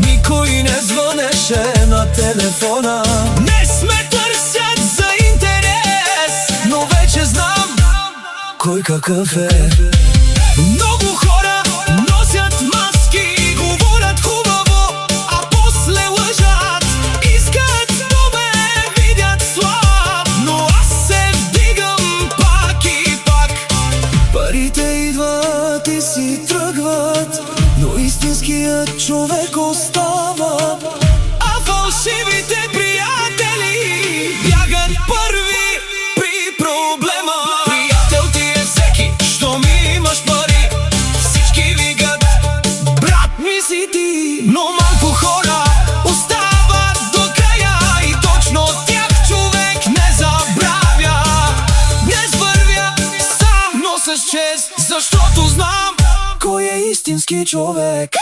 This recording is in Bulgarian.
Никой не звънеше на телефона. Не сме търсят за интерес, но вече знам кой какъв е. Много хора носят маски, говорят хубаво, а после лъжат. Искат да ме видят слаб, но аз се вдигам пак и пак. Парите идват и си тръгват, но истинският човек остава. А фалшивите приятели бягат първи при проблема. Приятел ти е всеки, щом имаш пари. Всички викат, брат ми си ти. Но малко хора остават до края и точно тях човек не забравя. Днес вървя сам, но с чест, защото знам кой е истински човек.